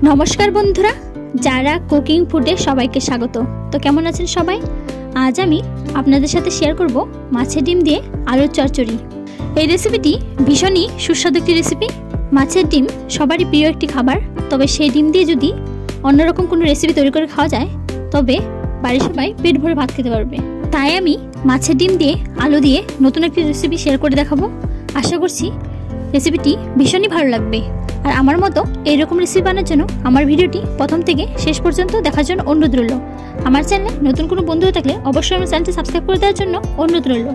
नमस्कार बंधुरा যারা কুকিং ফুডে সবাইকে স্বাগত। তো কেমন আছেন সবাই? আজ আমি আপনাদের সাথে শেয়ার করব মাছের ডিম দিয়ে আলুর চচ্চড়ি। এই রেসিপিটি ভীষণই সুস্বাদু একটি রেসিপি। মাছের ডিম সবারই প্রিয় একটি খাবার, তবে সেই ডিম দিয়ে যদি অন্যরকম কোনো রেসিপি তৈরি করে খাওয়া যায় তবে বাড়ির সবাই পেট ভরে ভাত খেতে পারবে। তাই আমি মাছের ডিম দিয়ে আলু দিয়ে নতুন একটি রেসিপি শেয়ার করে দেখাবো। আশা করছি রেসিপিটি ভীষণই ভালো লাগবে। আর আমার মতো এইরকম রেসিপি বানানোর জন্য আমার ভিডিওটি প্রথম থেকে শেষ পর্যন্ত দেখার জন্য অনুরোধ রইল। আমার চ্যানেলে নতুন কোনো বন্ধু থাকলে অবশ্যই আমার চ্যানেলটি সাবস্ক্রাইব করে দেওয়ার জন্য অনুরোধ রইল।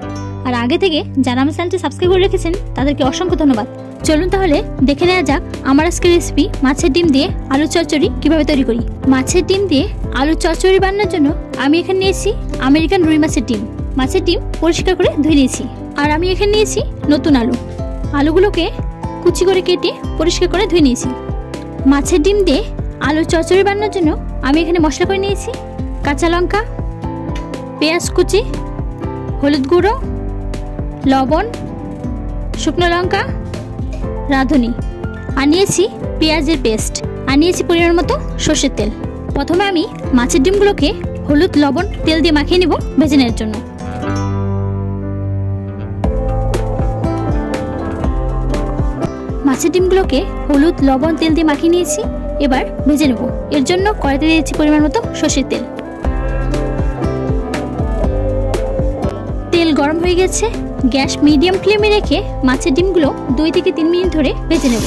আর আগে থেকে যারা আমার চ্যানেলটি সাবস্ক্রাইব করে রেখেছেন তাদেরকে অসংখ্য ধন্যবাদ। চলুন তাহলে দেখে নেওয়া যাক আমার আজকের রেসিপি মাছের ডিম দিয়ে আলুর চচ্চড়ি কিভাবে তৈরি করি। মাছের ডিম দিয়ে আলুর চচ্চড়ি বানানোর জন্য আমি এখানে নিয়েছি আমেরিকান রুই মাছের ডিম। মাছের ডিম পরিষ্কার করে ধুয়ে নিয়েছি। আর আমি এখানে নিয়েছি নতুন আলু। আলুগুলোকে কুচি করে কেটে পরিষ্কার করে ধুয়ে নিয়েছি। মাছের ডিম দিয়ে আলুর চচ্চড়ি বানানোর জন্য আমি এখানে মশলা করে নিয়েছি কাঁচা লঙ্কা, পেঁয়াজ কুচি, হলুদ গুঁড়ো, লবণ, শুকনো লঙ্কা, রাঁধুনি, আর নিয়েছি পেঁয়াজের পেস্ট, আর নিয়েছি পরিমাণ মতো সর্ষের তেল। প্রথমে আমি মাছের ডিমগুলোকে হলুদ লবণ তেল দিয়ে মাখিয়ে নেব ভেজে নেওয়ার জন্য। মাছের ডিমগুলোকে হলুদ লবণ তেল দিয়ে মাখিয়ে নিয়েছি, এবার ভেজে নেব। এর জন্য কড়াইতে দিয়েছি পরিমাণ মতো সর্ষের তেল। তেল গরম হয়ে গেছে। গ্যাস মিডিয়াম ফ্লেমে রেখে মাছের ডিমগুলো 2 থেকে 3 মিনিট ধরে ভেজে নেব।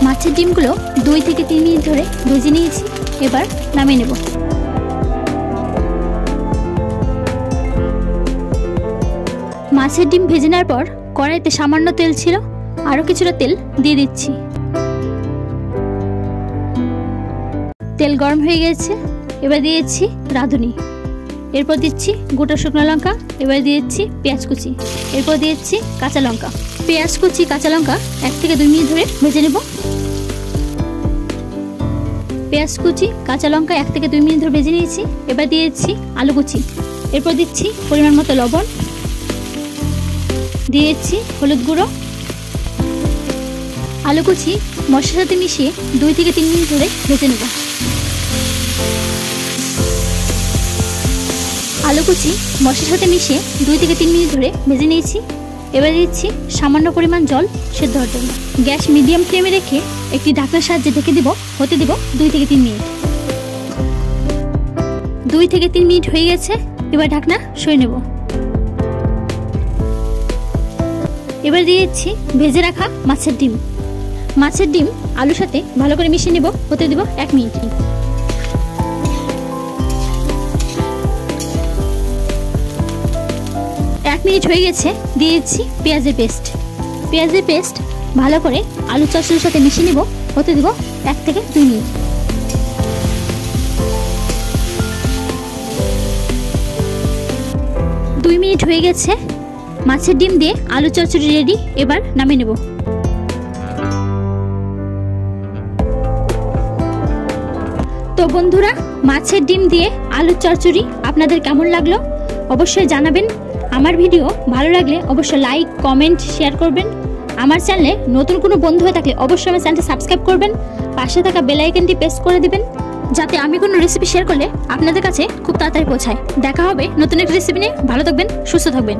মাছের ডিমগুলো 2 থেকে 3 মিনিট ধরে ভেজে নিয়েছি, এবার নামিয়ে নেব। মাছের ডিম ভেজে নেওয়ার পর কড়াইতে সামান্য তেল ছিল, আরও কিছুটা তেল দিয়ে দিচ্ছি। তেল গরম হয়ে গেছে, এবার দিয়েছি রাঁধুনি, এরপর দিচ্ছি গোটা শুকনো লঙ্কা, এবার দিয়েছি পেঁয়াজ কুচি, এরপর দিয়েছি কাঁচা লঙ্কা। পেঁয়াজ কুচি কাঁচা লঙ্কা 1 থেকে 2 মিনিট ধরে ভেজে নেব। পেঁয়াজ কুচি কাঁচা লঙ্কা 1 থেকে 2 মিনিট ধরে ভেজে নিয়েছি, এবার দিয়েছি আলু কুচি, এরপর দিচ্ছি পরিমাণ মতো লবণ, দিয়েছি হলুদ গুঁড়ো। আলু কুচি মশলার সাথে মিশিয়ে 2 থেকে 3 মিনিট ধরে ভেজে নেব। আলু কুচি মশলার সাথে মিশিয়ে 2 থেকে 3 মিনিট ধরে ভেজে নিয়েছি, এবার দিচ্ছি সামান্য পরিমাণ জল সেদ্ধ হওয়ার জন্য। গ্যাস মিডিয়াম ফ্লেমে রেখে একটি ঢাকনার সাহায্যে ঢেকে দেব, হতে দেব 2 থেকে 3 মিনিট। 2 থেকে 3 মিনিট হয়ে গেছে, এবার ঢাকনা সরিয়ে নেব। এবার দিয়েছি ভেজে রাখা মাছের ডিম। মাছের ডিম আলুর সাথে ভালো করে মিশিয়ে নেব, হতে দেব 1 মিনিট। 1 মিনিট হয়ে গেছে, দিয়েছি পেঁয়াজের পেস্ট। পেঁয়াজের পেস্ট ভালো করে আলু চচ্চড়ির সাথে মিশিয়ে নেব, হতে দেব 1 থেকে 2 মিনিট। 2 মিনিট হয়ে গেছে, মাছের ডিম দিয়ে আলু চচ্চড়ি রেডি, এবার নামিয়ে নেব। তো বন্ধুরা, মাছের ডিম দিয়ে আলু চচ্চড়ি আপনাদের কেমন লাগলো অবশ্যই জানাবেন। আমার ভিডিও ভালো লাগলে অবশ্যই লাইক, কমেন্ট, শেয়ার করবেন। আমার চ্যানেলে নতুন কোনো বন্ধু হয়ে থাকলে অবশ্যই আমার চ্যানেলটি সাবস্ক্রাইব করবেন। পাশে থাকা বেল আইকনটি প্রেস করে দিবেন যাতে আমি কোনো রেসিপি শেয়ার করলে আপনাদের কাছে খুব তাড়াতাড়ি পৌঁছায়। দেখা হবে নতুন একটা রেসিপি নিয়ে। ভালো থাকবেন, সুস্থ থাকবেন।